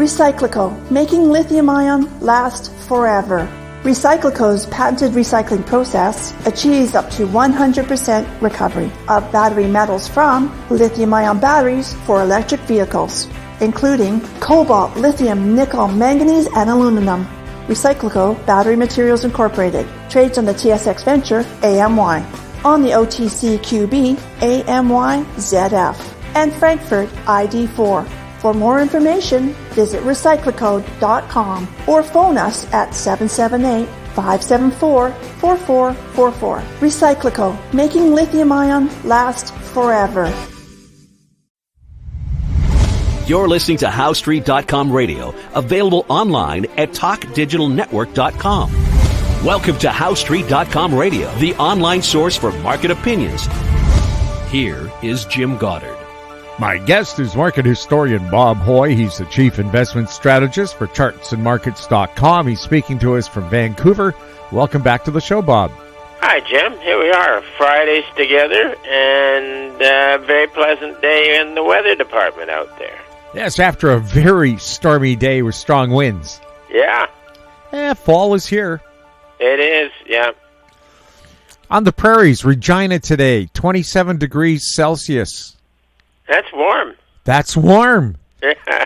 Recyclico, making lithium-ion last forever. Recyclico's patented recycling process achieves up to 100% recovery of battery metals from lithium-ion batteries for electric vehicles, including cobalt, lithium, nickel, manganese, and aluminum. Recyclico Battery Materials Incorporated trades on the TSX Venture AMY, on the OTCQB AMYZF, and Frankfurt ID4. For more information, visit recyclicode.com or phone us at 778-574-4444. Recyclico, making lithium-ion last forever. You're listening to HowStreet.com radio, available online at TalkDigitalNetwork.com. Welcome to HowStreet.com radio, the online source for market opinions. Here is Jim Goddard. My guest is market historian Bob Hoye. He's the chief investment strategist for chartsandmarkets.com. He's speaking to us from Vancouver. Welcome back to the show, Bob. Hi, Jim. Here we are, Fridays together, and a very pleasant day in the weather department out there. Yes, after a very stormy day with strong winds. Yeah. Fall is here. It is, yeah. On the prairies, Regina today, 27 degrees Celsius. That's warm. That's warm.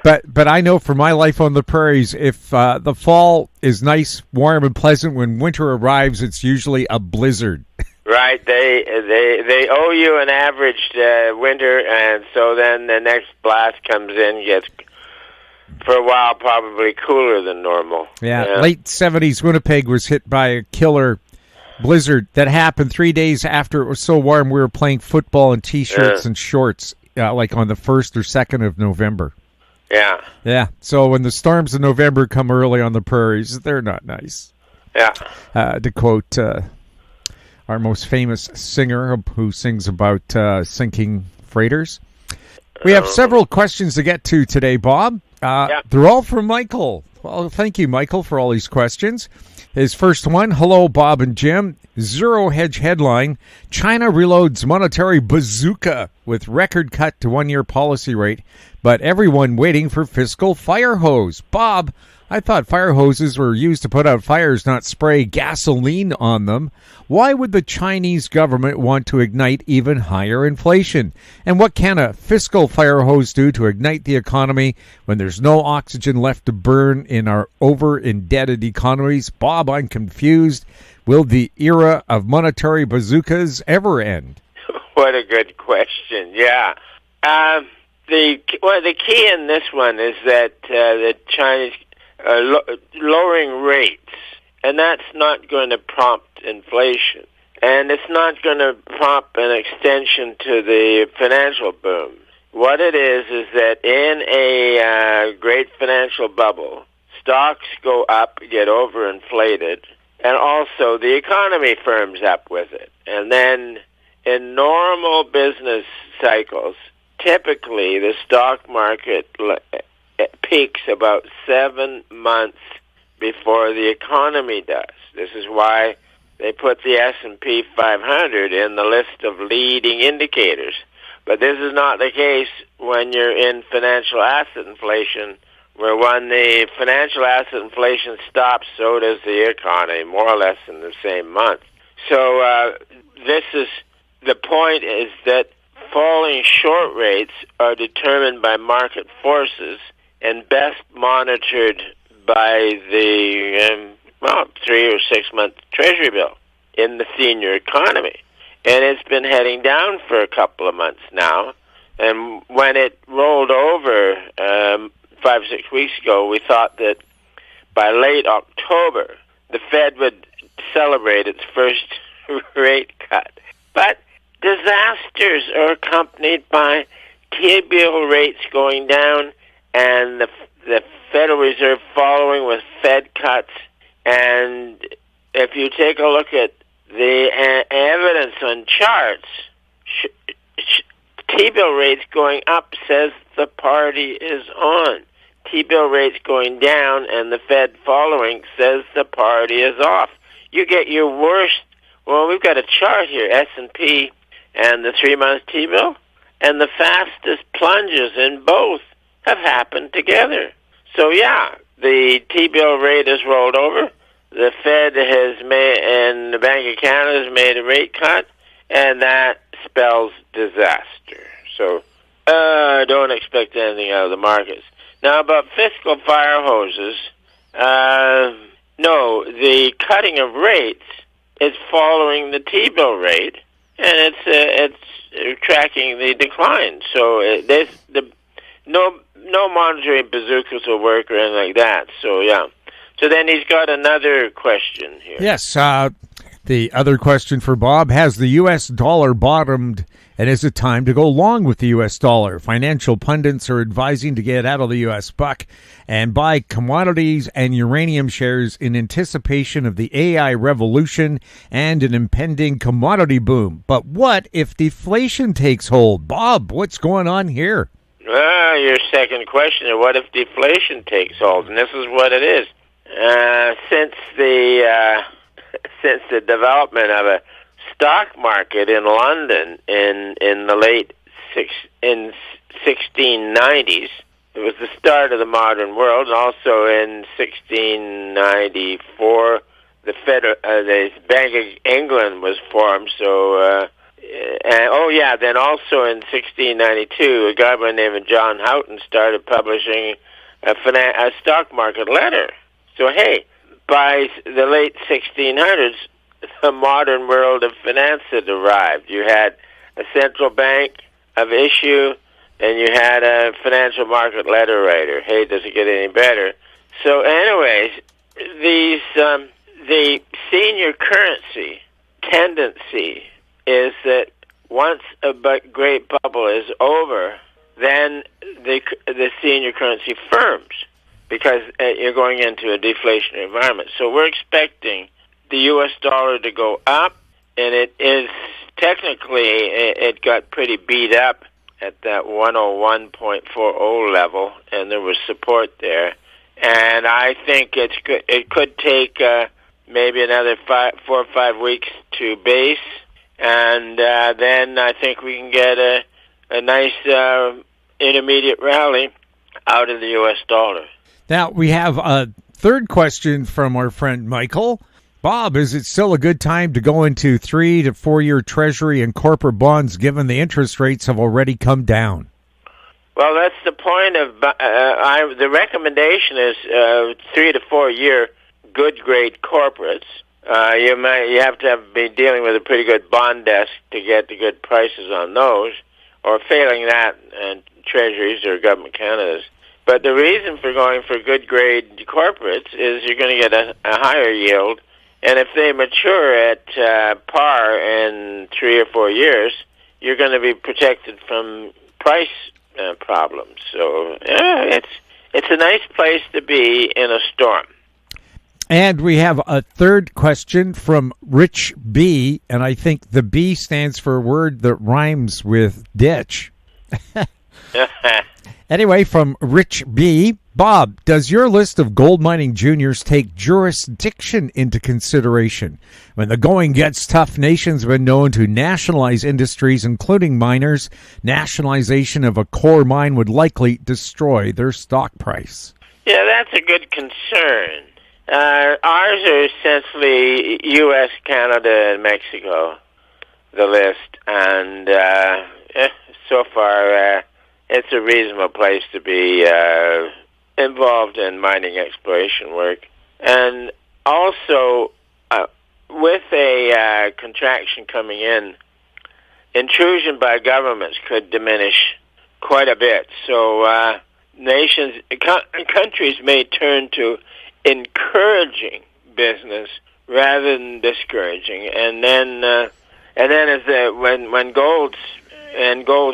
But I know for my life on the prairies, if the fall is nice, warm, and pleasant, when winter arrives, it's usually a blizzard. Right. They owe you an averaged winter, and so then the next blast comes in, gets, for a while, probably cooler than normal. Yeah. Late 70s, Winnipeg was hit by a killer blizzard that happened 3 days after it was so warm we were playing football in T-shirts and shorts. Like on the 1st or 2nd of November. Yeah. Yeah. So when the storms of November come early on the prairies, they're not nice. Yeah. To quote our most famous singer who sings about sinking freighters. We have several questions to get to today, Bob. They're all from Michael. Well, thank you, Michael, for all these questions. His first one, hello, Bob and Jim. Zero Hedge headline, China reloads monetary bazooka with record cut to one-year policy rate, but everyone waiting for fiscal fire hose. Bob, I thought fire hoses were used to put out fires, not spray gasoline on them. Why would the Chinese government want to ignite even higher inflation? And what can a fiscal fire hose do to ignite the economy when there's no oxygen left to burn in our over-indebted economies? Bob, I'm confused. Will the era of monetary bazookas ever end? What a good question. Yeah. The key in this one is that the Chinese are lowering rates, and that's not going to prompt inflation, and it's not going to prompt an extension to the financial boom. What it is that in a great financial bubble, stocks go up, get overinflated, and also the economy firms up with it. And then in normal business cycles, typically the stock market peaks about 7 months before the economy does. This is why they put the S&P 500 in the list of leading indicators. But this is not the case when you're in financial asset inflation, where when the financial asset inflation stops, so does the economy, more or less in the same month. So the point is that falling short rates are determined by market forces and best monitored by the 3 or 6 month Treasury bill in the senior economy. And it's been heading down for a couple of months now. And when it rolled over 5 or 6 weeks ago, we thought that by late October, the Fed would celebrate its first rate cut. But disasters are accompanied by T-bill rates going down and the Federal Reserve following with Fed cuts. And if you take a look at the evidence on charts, T-bill rates going up says the party is on. T-bill rates going down and the Fed following says the party is off. You get your worst. Well, we've got a chart here, S&P and the 3-month T-bill, and the fastest plunges in both have happened together. So yeah, the T-bill rate has rolled over. The Fed has made, and the Bank of Canada has made a rate cut, and that spells disaster. So I don't expect anything out of the markets. Now, about fiscal fire hoses, no, the cutting of rates is following the T-bill rate, and it's tracking the decline. So there's no monetary bazookas will work or anything like that. So yeah. So then he's got another question here. Yes, the other question for Bob, has the U.S. dollar bottomed, and is it time to go long with the U.S. dollar? Financial pundits are advising to get out of the U.S. buck and buy commodities and uranium shares in anticipation of the AI revolution and an impending commodity boom. But what if deflation takes hold? Bob, what's going on here? Your second question, what if deflation takes hold? And this is what it is. Since the development of a stock market in London in the late 1690s, it was the start of the modern world. And also in 1694, the Bank of England was formed. So, then also in 1692, a guy by the name of John Houghton started publishing a stock market letter. So, hey, by the late 1600s, the modern world of finance had arrived. You had a central bank of issue, and you had a financial market letter writer. Hey, does it get any better? So, anyways, the senior currency tendency is that once a great bubble is over, then the senior currency firms, because you're going into a deflationary environment. So we're expecting the U.S. dollar to go up, and it is technically, it got pretty beat up at that 101.40 level, and there was support there. And I think it could take maybe another 4 or 5 weeks to base, and then I think we can get a nice intermediate rally out of the U.S. dollar. Now, we have a third question from our friend Michael. Bob, is it still a good time to go into 3 to 4 year Treasury and corporate bonds given the interest rates have already come down? Well, that's the point of the recommendation is 3 to 4 year good grade corporates. You have to be dealing with a pretty good bond desk to get the good prices on those, or failing that, and treasuries or government Canadas. But the reason for going for good grade corporates is you're going to get a higher yield, and if they mature at par in 3 or 4 years, you're going to be protected from price problems. So it's a nice place to be in a storm. And we have a third question from Rich B, and I think the B stands for a word that rhymes with ditch. Anyway, from Rich B, Bob, does your list of gold mining juniors take jurisdiction into consideration? When the going gets tough, nations have been known to nationalize industries, including miners. Nationalization of a core mine would likely destroy their stock price. Yeah, that's a good concern. Ours are essentially U.S., Canada, and Mexico, the list, and so far it's a reasonable place to be involved in mining exploration work. And also, with a contraction coming in, intrusion by governments could diminish quite a bit. So countries may turn to encouraging business rather than discouraging, and then when gold's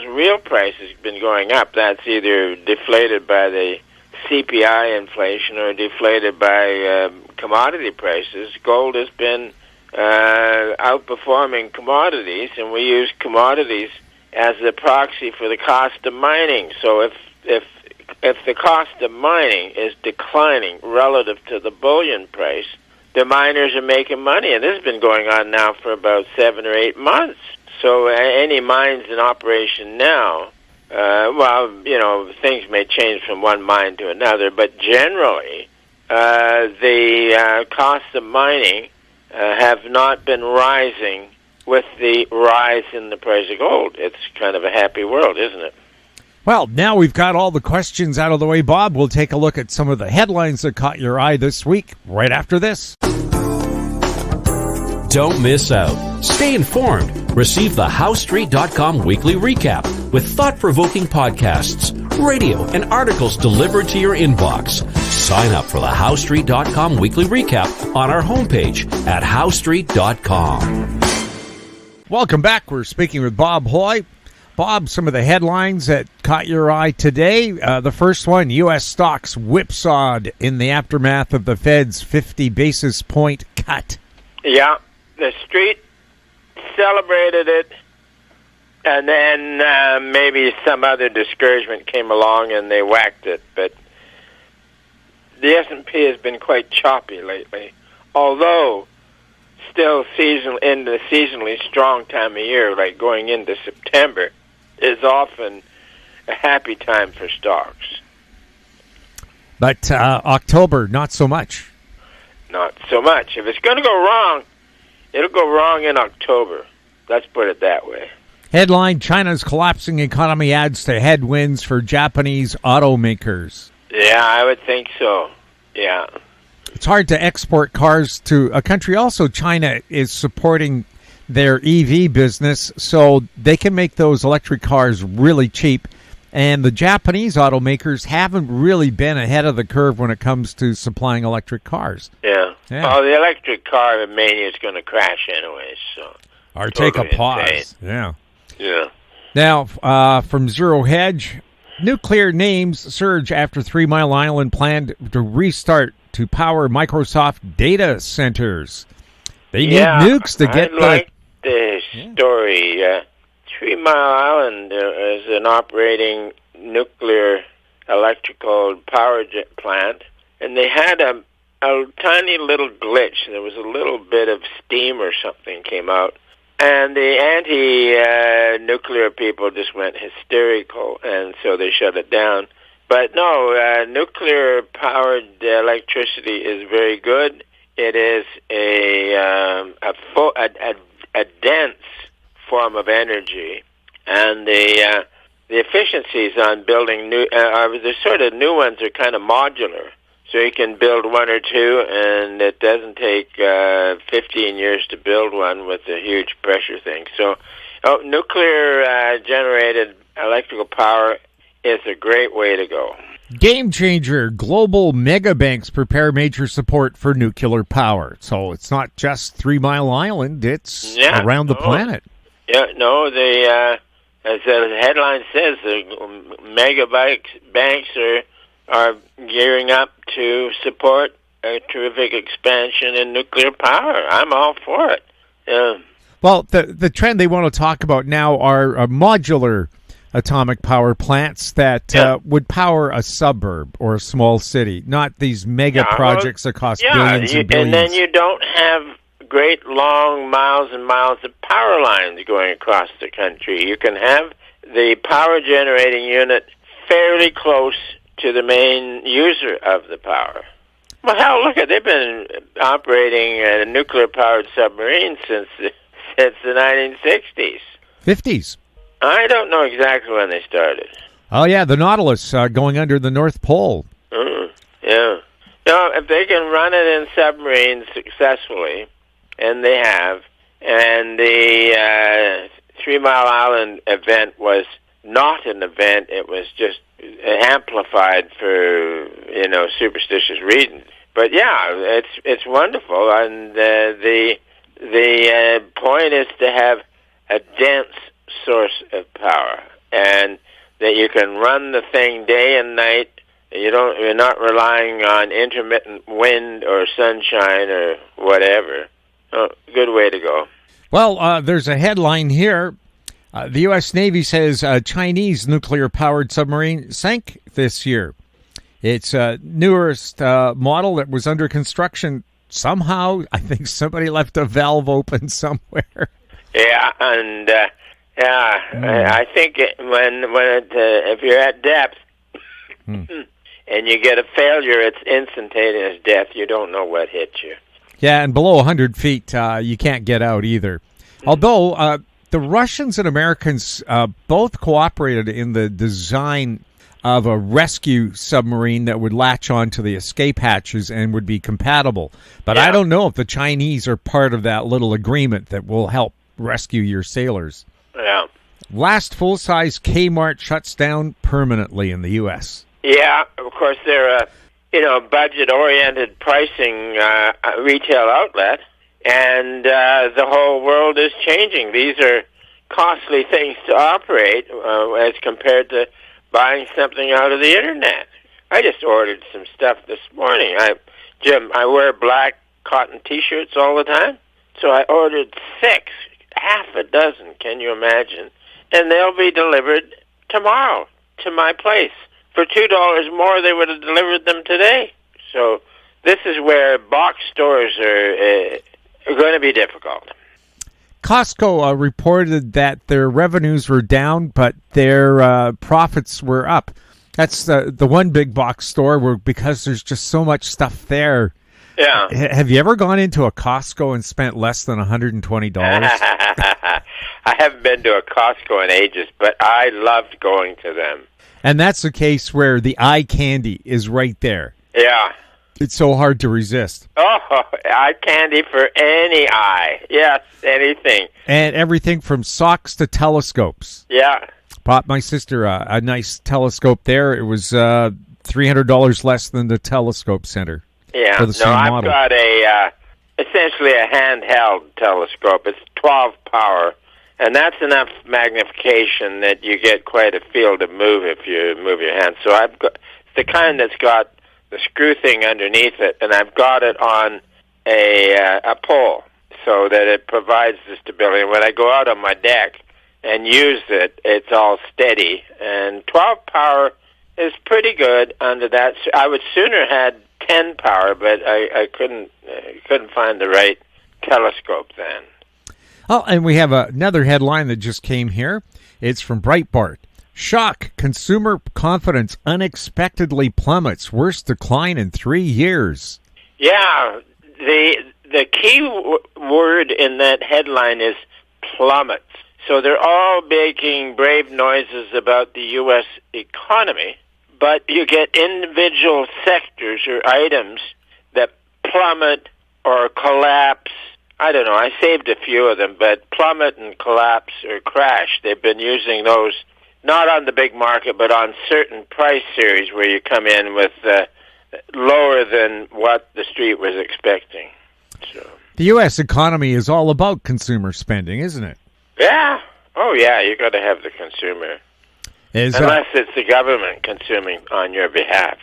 real price has been going up, that's either deflated by the CPI inflation or deflated by commodity prices. Gold has been outperforming commodities, and we use commodities as the proxy for the cost of mining. So if the cost of mining is declining relative to the bullion price, the miners are making money, and this has been going on now for about 7 or 8 months. So any mines in operation now things may change from one mine to another, but generally, the costs of mining have not been rising with the rise in the price of gold. It's kind of a happy world, isn't it? Well, now we've got all the questions out of the way, Bob. We'll take a look at some of the headlines that caught your eye this week right after this. Don't miss out. Stay informed. Receive the HowStreet.com weekly recap with thought-provoking podcasts, radio, and articles delivered to your inbox. Sign up for the HowStreet.com weekly recap on our homepage at HowStreet.com. Welcome back. We're speaking with Bob Hoye. Bob, some of the headlines that caught your eye today. The first one, U.S. stocks whipsawed in the aftermath of the Fed's 50 basis point cut. Yeah, the street celebrated it, and then maybe some other discouragement came along and they whacked it. But the S&P has been quite choppy lately, although still in the seasonally strong time of year, like going into September, is often a happy time for stocks. But October, not so much. Not so much. If it's going to go wrong, it'll go wrong in October. Let's put it that way. Headline, China's collapsing economy adds to headwinds for Japanese automakers. Yeah, I would think so. Yeah. It's hard to export cars to a country. Also, China is supporting their EV business, so they can make those electric cars really cheap. And the Japanese automakers haven't really been ahead of the curve when it comes to supplying electric cars. Yeah. Well, the electric car mania is going to crash anyway, so. Or take a pause. Insane. Yeah. Yeah. Now, from Zero Hedge, nuclear names surge after 3 Mile Island planned to restart to power Microsoft data centers. They need nukes to get the story. 3 Mile Island is an operating nuclear electrical power plant, and they had a tiny little glitch. There was a little bit of steam or something came out, and the anti-nuclear people just went hysterical, and so they shut it down. But no, nuclear-powered electricity is very good. It is a dense form of energy, and the efficiencies on building the sort of new ones are kind of modular. So you can build one or two, and it doesn't take 15 years to build one with a huge pressure thing. So nuclear-generated electrical power is a great way to go. Game changer. Global mega banks prepare major support for nuclear power. So it's not just 3 Mile Island, it's around the planet. Yeah, no, as the headline says, the mega banks are gearing up to support a terrific expansion in nuclear power. I'm all for it. Yeah. Well, the trend they want to talk about now are modular atomic power plants that would power a suburb or a small city, not these mega projects that cost billions and billions. And then you don't have great long miles and miles of power lines going across the country. You can have the power generating unit fairly close to the main user of the power. Well, hell, look, they've been operating a nuclear-powered submarine since the 1960s. 50s. I don't know exactly when they started. Oh, yeah, the Nautilus going under the North Pole. Yeah. No, if they can run it in submarines successfully, and they have, and the 3 Mile Island event was not an event, it was just amplified for, superstitious reasons. But yeah, it's wonderful, and the point is to have a dense source of power, and that you can run the thing day and night. You're not relying on intermittent wind or sunshine or whatever. Oh, good way to go. Well, there's a headline here. The U.S. Navy says a Chinese nuclear-powered submarine sank this year. It's a newest model that was under construction. Somehow, I think somebody left a valve open somewhere. Yeah, and I think if you're at depth and you get a failure, it's instantaneous death. You don't know what hit you. Yeah, and below 100 feet, you can't get out either. Although the Russians and Americans both cooperated in the design of a rescue submarine that would latch onto the escape hatches and would be compatible. But I don't know if the Chinese are part of that little agreement that will help rescue your sailors. Yeah. Last full-size Kmart shuts down permanently in the U.S. Yeah, of course, they're a budget-oriented pricing retail outlet, and the whole world is changing. These are costly things to operate as compared to buying something out of the internet. I just ordered some stuff this morning. Jim, I wear black cotton T-shirts all the time, so I ordered 6, half a dozen. Can you imagine? And they'll be delivered tomorrow to my place. For $2 more, they would have delivered them today. So this is where box stores are going to be difficult. Costco reported that their revenues were down, but their profits were up. That's the one big box store where, because there's just so much stuff there. Yeah. Have you ever gone into a Costco and spent less than $120? I haven't been to a Costco in ages, but I loved going to them. And that's the case where the eye candy is right there. Yeah. It's so hard to resist. Oh, eye candy for any eye. Yes, anything. And everything from socks to telescopes. Yeah. Bought my sister a nice telescope there. It was $300 less than the telescope center. Yeah. For the same model. I've got essentially a handheld telescope. It's 12 power. And that's enough magnification that you get quite a field of move if you move your hand. So I've got the kind that's got the screw thing underneath it, and I've got it on a pole so that it provides the stability. And when I go out on my deck and use it, it's all steady. And 12 power is pretty good under that. I would sooner had 10 power, but I couldn't find the right telescope then. Oh, and we have another headline that just came here. It's from Breitbart. Shock. Consumer confidence unexpectedly plummets. Worst decline in 3 years. Yeah. The key word in that headline is plummets. So they're all making brave noises about the U.S. economy, but you get individual sectors or items that plummet or collapse. I don't know. I saved a few of them, but plummet and collapse or crash, they've been using those not on the big market, but on certain price series where you come in with lower than what the street was expecting. So. The U.S. economy is all about consumer spending, isn't it? Yeah. Oh, yeah. You got to have the consumer. Unless it's the government consuming on your behalf.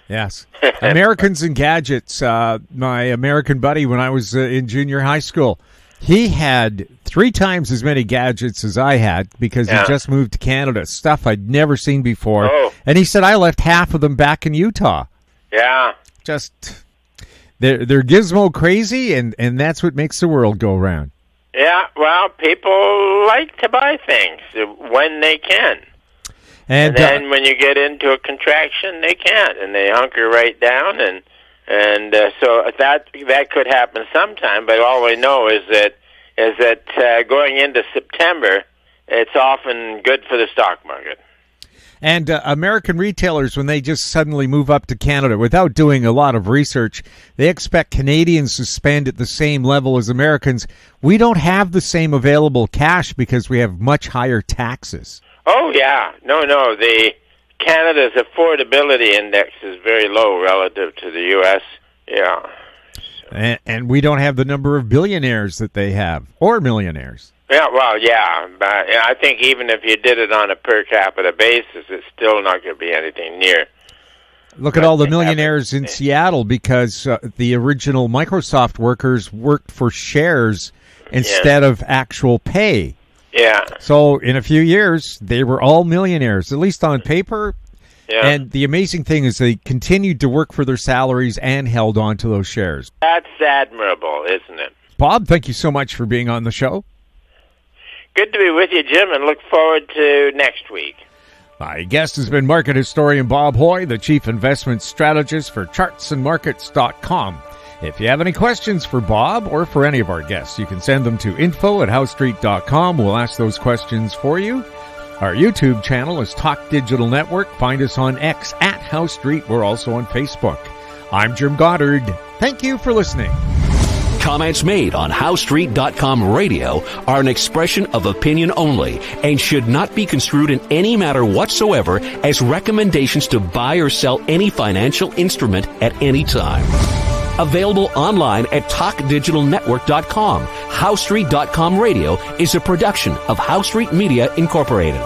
Yes. Americans and gadgets. My American buddy, when I was in junior high school, he had 3 times as many gadgets as I had because he just moved to Canada. Stuff I'd never seen before. Oh. And he said, I left half of them back in Utah. Yeah. Just, they're gizmo crazy, and that's what makes the world go round. Yeah, well, people like to buy things when they can. And then when you get into a contraction, they can't, and they hunker right down, and so that could happen sometime. But all we know is that going into September, it's often good for the stock market. And American retailers, when they just suddenly move up to Canada without doing a lot of research, they expect Canadians to spend at the same level as Americans. We don't have the same available cash because we have much higher taxes. Oh, yeah. No. Canada's affordability index is very low relative to the U.S. Yeah. And we don't have the number of billionaires that they have, or millionaires. Yeah, well, yeah. But I think even if you did it on a per capita basis, it's still not going to be anything near. Look at all the millionaires in Seattle because the original Microsoft workers worked for shares instead of actual pay. Yeah. So in a few years, they were all millionaires, at least on paper. Yeah. And the amazing thing is they continued to work for their salaries and held on to those shares. That's admirable, isn't it? Bob, thank you so much for being on the show. Good to be with you, Jim, and look forward to next week. My guest has been market historian Bob Hoye, the chief investment strategist for chartsandmarkets.com. If you have any questions for Bob or for any of our guests, you can send them to info@howestreet.com. We'll ask those questions for you. Our YouTube channel is Talk Digital Network. Find us on X @HowStreet. We're also on Facebook. I'm Jim Goddard. Thank you for listening. Comments made on HowStreet.com radio are an expression of opinion only and should not be construed in any matter whatsoever as recommendations to buy or sell any financial instrument at any time. Available online at TalkDigitalNetwork.com. HowStreet.com radio is a production of HowStreet Media Incorporated.